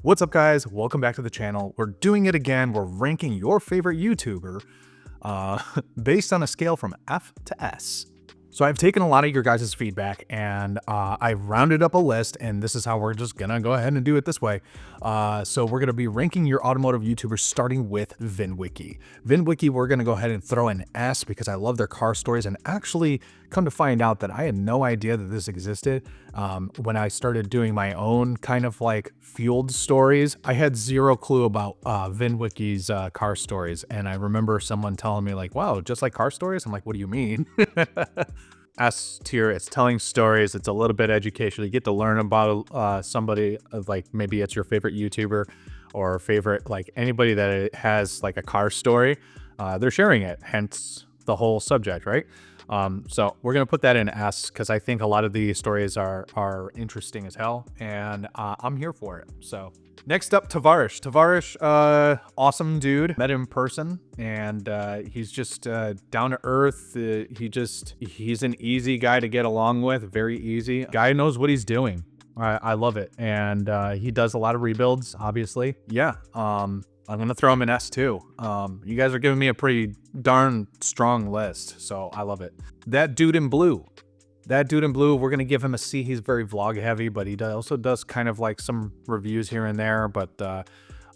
What's up, guys? Welcome back to the channel. We're doing it again. We're ranking your favorite YouTuber based on a scale from F to S. So I've taken a lot of your guys' feedback and I rounded up a list, and this is how we're just gonna go ahead and do it this way. So we're gonna be ranking your automotive YouTubers starting with VinWiki. VinWiki, we're gonna go ahead and throw an S because I love their car stories, and actually come to find out that I had no idea that this existed. When I started doing my own kind of like fueled stories, I had zero clue about VinWiki's car stories. And I remember someone telling me like, wow, just like car stories? I'm like, what do you mean? S tier, it's telling stories, it's a little bit educational. You get to learn about somebody, like maybe it's your favorite YouTuber or favorite, like anybody that has like a car story, they're sharing it, hence the whole subject, right? So we're gonna put that in S because I think a lot of these stories are interesting as hell, and I'm here for it. So next up, Tavarish. Tavarish, awesome dude. Met him in person, and he's just down to earth. He's an easy guy to get along with. Very easy. Guy knows what he's doing. I love it, and he does a lot of rebuilds, obviously. Yeah. I'm gonna throw him an S too. You guys are giving me a pretty darn strong list, so I love it. That dude in blue. We're gonna give him a C. He's very vlog heavy, but he also does kind of like some reviews here and there. But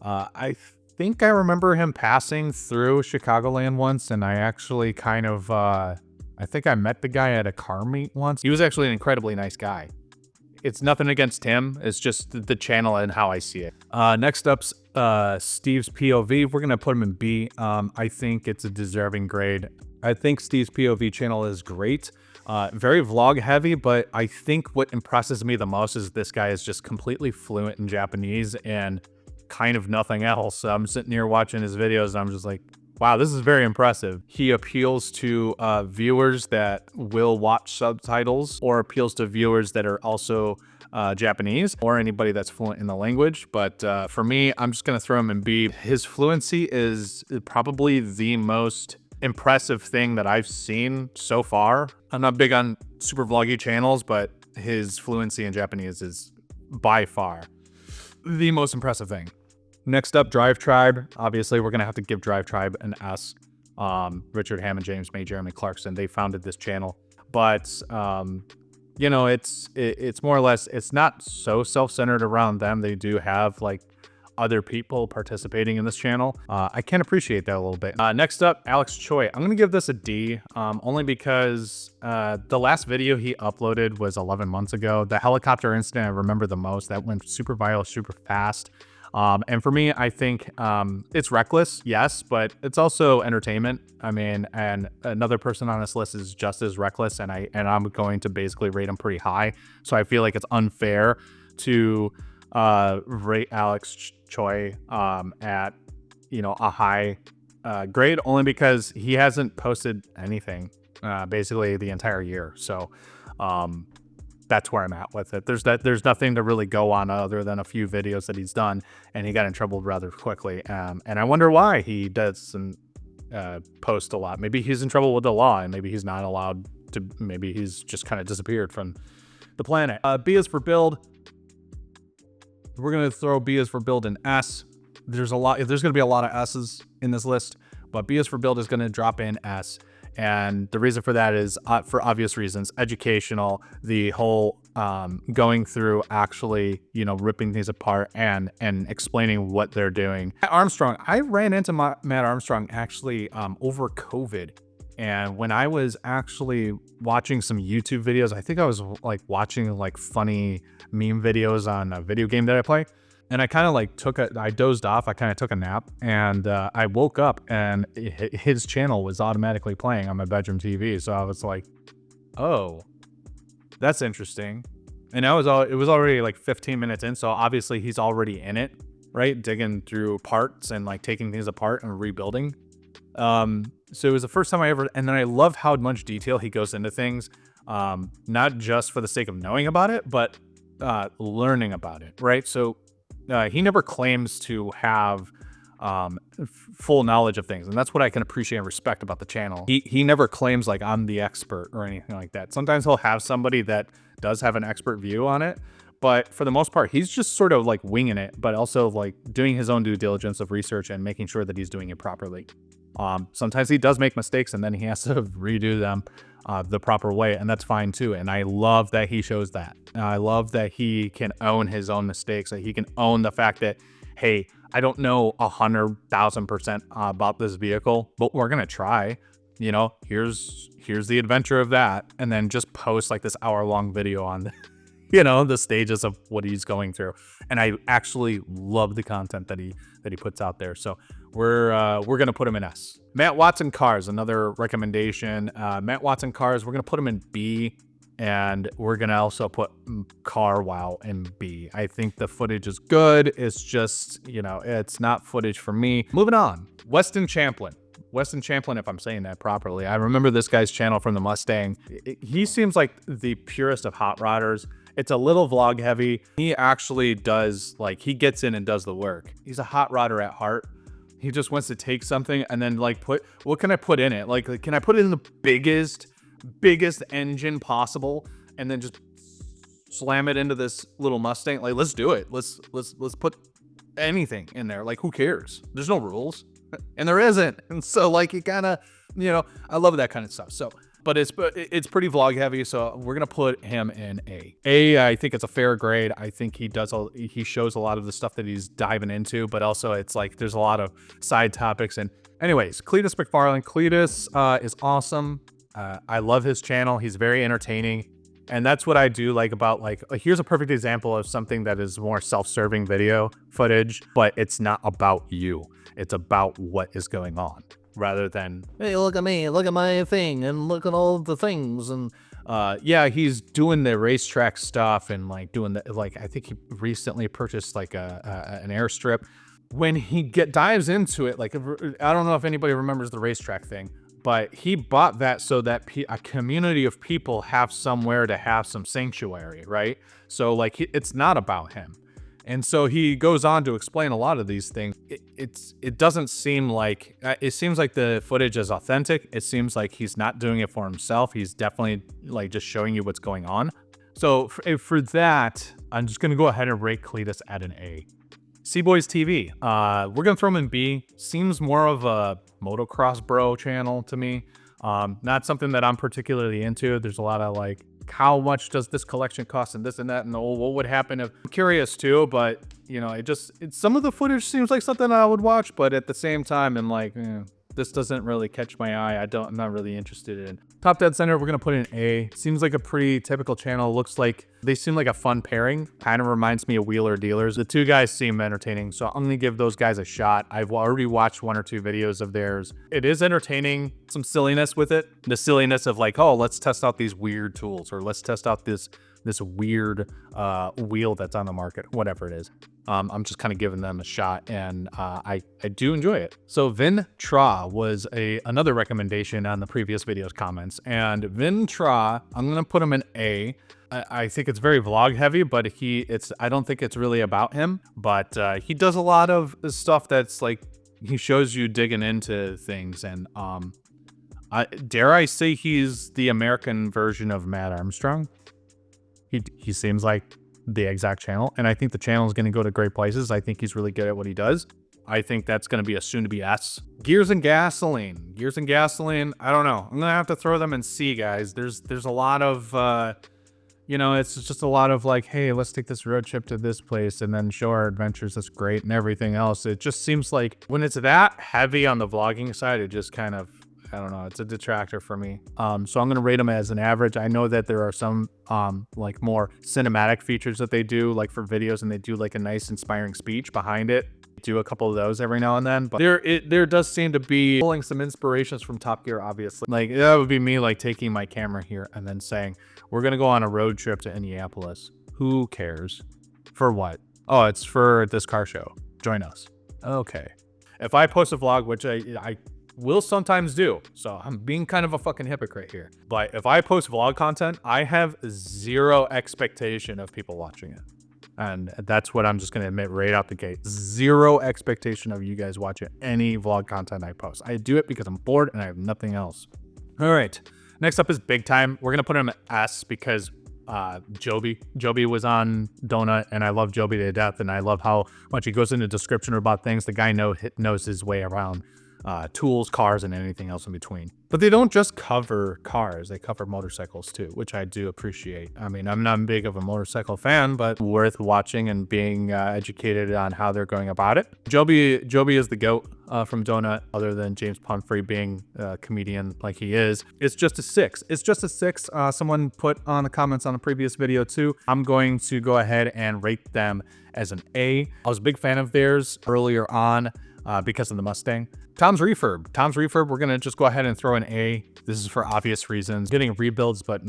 I think I remember him passing through Chicagoland once, and I actually kind of I think I met the guy at a car meet once. He was actually an incredibly nice guy. It's nothing against him. It's just the channel and how I see it. Next up's Steve's POV. We're going to put him in B. I think it's a deserving grade. I think Steve's POV channel is great. Very vlog heavy, but I think what impresses me the most is this guy is just completely fluent in Japanese and kind of nothing else. So I'm sitting here watching his videos and I'm just like, wow, this is very impressive. He appeals to viewers that will watch subtitles, or appeals to viewers that are also Japanese, or anybody that's fluent in the language. But for me, I'm just gonna throw him in B. His fluency is probably the most impressive thing that I've seen so far. I'm not big on super vloggy channels, but his fluency in Japanese is by far the most impressive thing. Next up, Drive Tribe. Obviously, we're going to have to give Drive Tribe an S. Richard Hammond, James May, Jeremy Clarkson, they founded this channel. But, you know, it's more or less, it's not so self-centered around them. They do have, like, other people participating in this channel. I can appreciate that a little bit. Next up, Alex Choi. I'm going to give this a D, only because the last video he uploaded was 11 months ago. The helicopter incident I remember the most. That went super viral, super fast. And for me, I think it's reckless, yes, but it's also entertainment. I mean, and another person on this list is just as reckless, and I'm going to basically rate him pretty high. So I feel like it's unfair to rate Alex Choi at, you know, a high grade, only because he hasn't posted anything basically the entire year. So that's where I'm at with it. There's nothing to really go on other than a few videos that he's done, and he got in trouble rather quickly. And I wonder why he doesn't post a lot. Maybe he's in trouble with the law, and maybe he's not allowed to. Maybe he's just kind of disappeared from the planet. B is for build. We're gonna throw B is for build in S. There's gonna be a lot of S's in this list, but B is for build is gonna drop in S. And the reason for that is for obvious reasons: educational, the whole going through actually, you know, ripping things apart and explaining what they're doing. Matt Armstrong, I ran into Matt Armstrong actually over COVID. And when I was actually watching some YouTube videos, I think I was like watching like funny meme videos on a video game that I play. And I kind of like I dozed off. I kind of took a nap, and I woke up and his channel was automatically playing on my bedroom TV. So I was like, oh, that's interesting. And it was already like 15 minutes in. So obviously he's already in it, right? Digging through parts and like taking things apart and rebuilding. So it was the first time and then I love how much detail he goes into things, not just for the sake of knowing about it, but learning about it, right? So he never claims to have full knowledge of things, and that's what I can appreciate and respect about the channel. He never claims like I'm the expert or anything like that. Sometimes he'll have somebody that does have an expert view on it, but for the most part, he's just sort of like winging it, but also like doing his own due diligence of research and making sure that he's doing it properly. Sometimes he does make mistakes and then he has to redo them the proper way, and that's fine too. And I love that he shows that. I love that he can own his own mistakes, that he can own the fact that, hey, I don't know 100,000% about this vehicle, but we're gonna try. You know, here's the adventure of that, and then just post like this hour-long video on the, you know, the stages of what he's going through. And I actually love the content that he puts out there. So we're gonna put him in S. Matt Watson Cars, another recommendation. Matt Watson Cars, we're gonna put him in B, and we're gonna also put Car Wow in B. I think the footage is good. It's just, you know, it's not footage for me. Moving on, Weston Champlin. Weston Champlin, if I'm saying that properly. I remember this guy's channel from the Mustang. He seems like the purest of hot rodders. It's a little vlog heavy. He actually does, like, he gets in and does the work. He's a hot rodder at heart. He just wants to take something and then like what can I put in it? Like can I put it in the biggest engine possible and then just slam it into this little Mustang? Like, let's do it. Let's put anything in there. Like, who cares? There's no rules. And there isn't. And so like, you kind of, you know, I love that kind of stuff. So, but it's pretty vlog heavy. So we're going to put him in A. I think it's a fair grade. I think he shows a lot of the stuff that he's diving into, but also it's like, there's a lot of side topics. And anyways, Cletus McFarlane. Cletus is awesome. I love his channel. He's very entertaining. And that's what I do like about like, here's a perfect example of something that is more self-serving video footage, but it's not about you. It's about what is going on rather than, hey, look at me, look at my thing, and look at all the things. And yeah, he's doing the racetrack stuff and like doing the, like, I think he recently purchased like an airstrip. When he dives into it, like, I don't know if anybody remembers the racetrack thing, but he bought that so that a community of people have somewhere to have some sanctuary, right? So like, it's not about him. And so he goes on to explain a lot of these things. It doesn't seem like, it seems like the footage is authentic. It seems like he's not doing it for himself. He's definitely like just showing you what's going on. So for that, I'm just gonna go ahead and rate Cletus at an A. C-Boys TV, we're gonna throw him in B. Seems more of a motocross bro channel to me. Not something that I'm particularly into. There's a lot of like, how much does this collection cost and this and that, and what would happen if, I'm curious too, but you know, some of the footage seems like something I would watch, but at the same time, I'm like, this doesn't really catch my eye. I'm not really interested in. Top Dead Center, we're gonna put in A. Seems like a pretty typical channel. Looks like they seem like a fun pairing. Kind of reminds me of Wheeler Dealers. The two guys seem entertaining, so I'm gonna give those guys a shot. I've already watched 1 or 2 videos of theirs. It is entertaining, some silliness with it. The silliness of like, oh, let's test out these weird tools, or let's test out this weird wheel that's on the market, whatever it is. I'm just kind of giving them a shot, and I do enjoy it. So Vin Tra was another recommendation on the previous video's comments, and Vin Tra, I'm gonna put him in A. I think it's very vlog heavy, but I don't think it's really about him, but he does a lot of stuff that's like, he shows you digging into things, and dare I say he's the American version of Matt Armstrong. He seems like the exact channel, and I think the channel is going to go to great places. I think he's really good at what he does. I think that's going to be a soon-to-be S. Gears and Gasoline. Gears and Gasoline, I don't know. I'm going to have to throw them in C, guys. There's a lot of, you know, it's just a lot of like, hey, let's take this road trip to this place and then show our adventures. That's great, and everything else. It just seems like when it's that heavy on the vlogging side, it just kind of, I don't know, it's a detractor for me. So I'm going to rate them as an average. I know that there are some like more cinematic features that they do, like for videos, and they do like a nice inspiring speech behind it. Do a couple of those every now and then, but there does seem to be pulling some inspirations from Top Gear, obviously. Like, that would be me like taking my camera here and then saying, we're going to go on a road trip to Indianapolis. Who cares? For what? Oh, it's for this car show. Join us. Okay. If I post a vlog, which I will sometimes do, so I'm being kind of a fucking hypocrite here, but if I post vlog content, I have zero expectation of people watching it, and that's what I'm just going to admit right out the gate. Zero expectation of you guys watching any vlog content I post. I do it because I'm bored and I have nothing else. All right, next up is Big Time. We're going to put him at S because Joby was on Donut, and I love Joby to death, and I love how much he goes into description about things. The guy knows his way around tools, cars, and anything else in between. But they don't just cover cars, they cover motorcycles too, which I do appreciate. I mean, I'm not big of a motorcycle fan, but worth watching and being educated on how they're going about it. Joby is the GOAT from Donut, other than James Pumphrey being a comedian like he is. It's just a 6. It's just a 6. Someone put on the comments on the previous video too. I'm going to go ahead and rate them as an A. I was a big fan of theirs earlier on because of the Mustang. Tom's Refurb, we're gonna just go ahead and throw an A. This is for obvious reasons. Getting rebuilds, but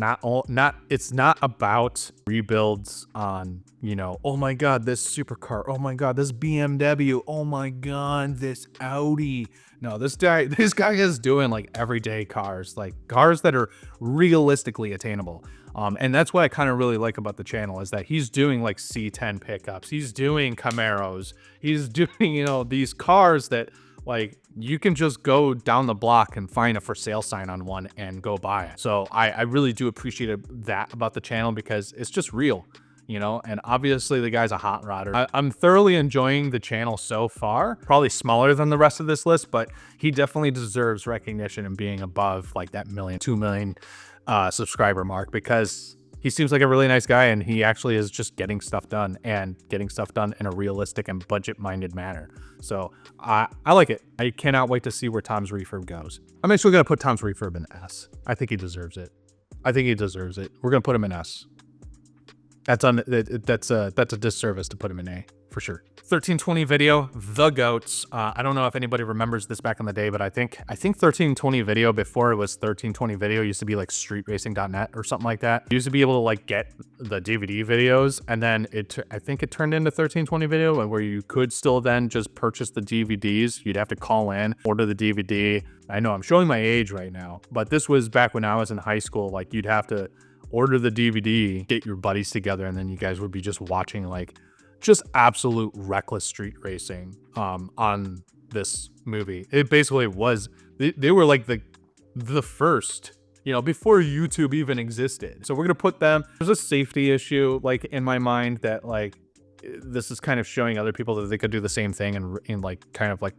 it's not about rebuilds on, you know, oh my God, this supercar, oh my God, this BMW, oh my God, this Audi. No, this guy is doing like everyday cars, like cars that are realistically attainable. And that's what I kind of really like about the channel, is that he's doing like C10 pickups, he's doing Camaros, he's doing, you know, these cars that like you can just go down the block and find a for sale sign on one and go buy it. So I really do appreciate that about the channel, because it's just real, you know, and obviously the guy's a hot rodder. I'm thoroughly enjoying the channel so far. Probably smaller than the rest of this list, but he definitely deserves recognition and being above like that 2 million subscriber mark, because he seems like a really nice guy, and he actually is just getting stuff done, and getting stuff done in a realistic and budget-minded manner. So I like it. I cannot wait to see where Tom's Refurb goes. I'm actually gonna put Tom's Refurb in S. I think he deserves it. We're gonna put him in S. That's a disservice to put him in A for sure. 1320 video, the GOATs. I don't know if anybody remembers this back in the day, but I think 1320 video, before it was 1320 video, used to be like streetracing.net or something like that. You used to be able to like get the DVD videos, and then I think it turned into 1320 video, where you could still then just purchase the DVDs. You'd have to call in, order the DVD. I know I'm showing my age right now, but this was back when I was in high school. Like, you'd have to order the DVD, get your buddies together, and then you guys would be just watching like just absolute reckless street racing on this movie. It basically was, they were like the first, you know, before YouTube even existed. So we're gonna put them, there's a safety issue like in my mind, that like this is kind of showing other people that they could do the same thing and like kind of like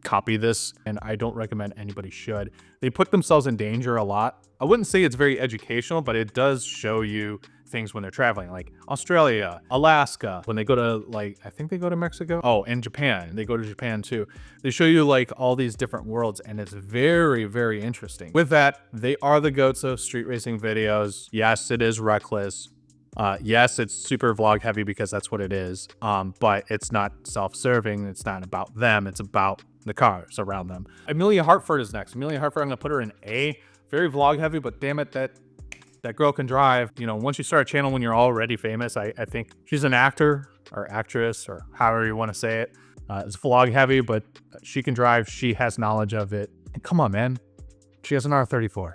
copy this, and I don't recommend anybody should. They put themselves in danger a lot. I wouldn't say it's very educational, but it does show you things when they're traveling, like Australia, Alaska, when they go to like, I think they go to Mexico. Oh, and Japan. They go to Japan too. They show you like all these different worlds, and it's very, very interesting. With that, they are the GOATs of street racing videos. Yes, it is reckless. Yes, it's super vlog heavy, because that's what it is. But it's not self-serving. It's not about them. It's about the cars around them. Amelia Hartford is next. Amelia Hartford, I'm gonna put her in A. Very vlog heavy, but damn it, that girl can drive. You know, once you start a channel when you're already famous, I think she's an actor or actress, or however you want to say it. It's vlog heavy, but she can drive. She has knowledge of it. And come on, man. She has an R34.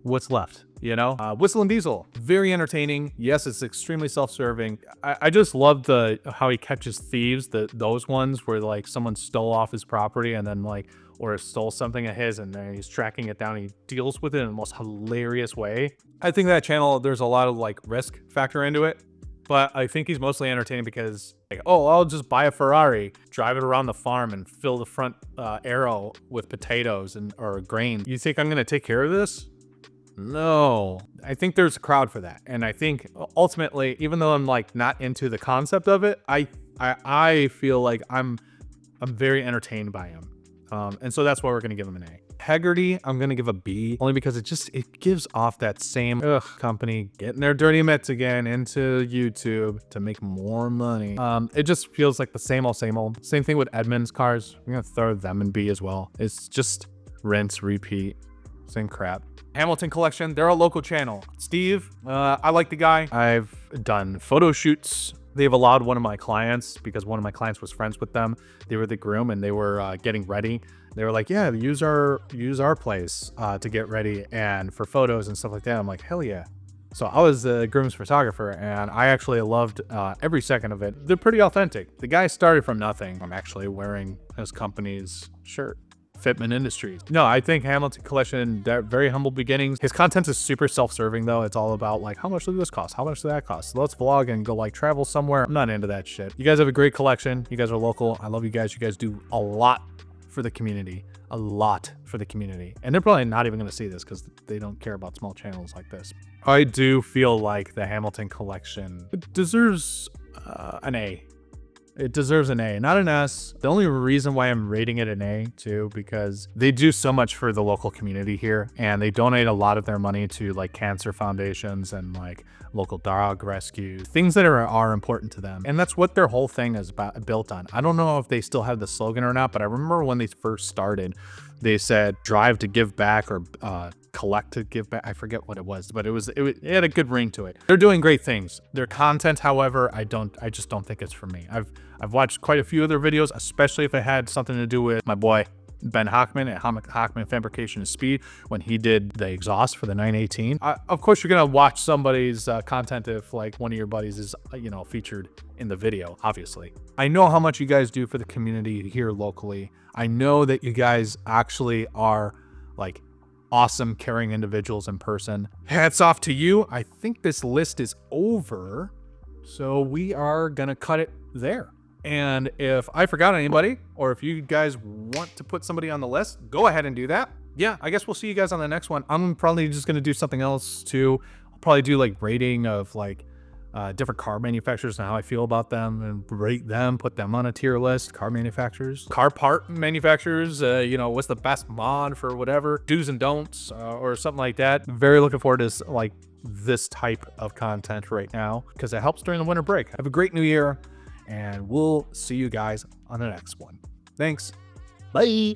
What's left? You know, Whistle and Diesel, very entertaining. Yes, it's extremely self-serving. I just love how he catches thieves, those ones where like someone stole off his property, and then like, or stole something of his, and then he's tracking it down, and he deals with it in the most hilarious way. I think that channel, there's a lot of like risk factor into it, but I think he's mostly entertaining because like, oh, I'll just buy a Ferrari, drive it around the farm, and fill the front arrow with potatoes or grain. You think I'm gonna take care of this? No, I think there's a crowd for that. And I think ultimately, even though I'm like not into the concept of it, I feel like I'm very entertained by him. And so that's why we're going to give him an A. Hegarty, I'm going to give a B, only because it gives off that same company getting their dirty mitts again into YouTube to make more money. It just feels like the same old, same old. Same thing with Edmunds Cars. I'm going to throw them in B as well. It's just rinse, repeat, same crap. Hamilton Collection, they're a local channel. Steve, I like the guy. I've done photo shoots. They've allowed one of my clients, because one of my clients was friends with them. They were the groom, and they were getting ready. They were like, yeah, use our place to get ready and for photos and stuff like that. I'm like, hell yeah. So I was the groom's photographer, and I actually loved every second of it. They're pretty authentic. The guy started from nothing. I'm actually wearing his company's shirt. Fitment Industries. No, I think Hamilton Collection, they're very humble beginnings. His content is super self-serving though. It's all about like, how much does this cost? How much does that cost? So let's vlog and go like travel somewhere. I'm not into that shit. You guys have a great collection. You guys are local. I love you guys. You guys do a lot for the community. A lot for the community. And they're probably not even going to see this because they don't care about small channels like this. I do feel like the Hamilton Collection deserves an A. It deserves an A, not an S. The only reason why I'm rating it an A too, because they do so much for the local community here, and they donate a lot of their money to like cancer foundations and like local dog rescues, things that are important to them. And that's what their whole thing is built on. I don't know if they still have the slogan or not, but I remember when they first started, they said drive to give back or collect to give back. I forget what it was, but it had a good ring to it. They're doing great things. Their content, however, I just don't think it's for me. I've watched quite a few of their videos, especially if it had something to do with my boy Ben Hockman at Hockman Fabrication and Speed when he did the exhaust for the 918. Of course, you're gonna watch somebody's content if like one of your buddies is featured in the video. Obviously, I know how much you guys do for the community here locally. I know that you guys actually are like awesome, caring individuals in person. Hats off to you. I think this list is over, so we are gonna cut it there. And if I forgot anybody, or if you guys want to put somebody on the list, go ahead and do that. Yeah, I guess we'll see you guys on the next one. I'm probably just gonna do something else too. I'll probably do like rating of like different car manufacturers and how I feel about them, and rate them, put them on a tier list. Car manufacturers, car part manufacturers, what's the best mod for whatever, do's and don'ts, or something like that. Very looking forward to like this type of content right now because it helps during the winter break. Have a great new year, and we'll see you guys on the next one. Thanks. Bye.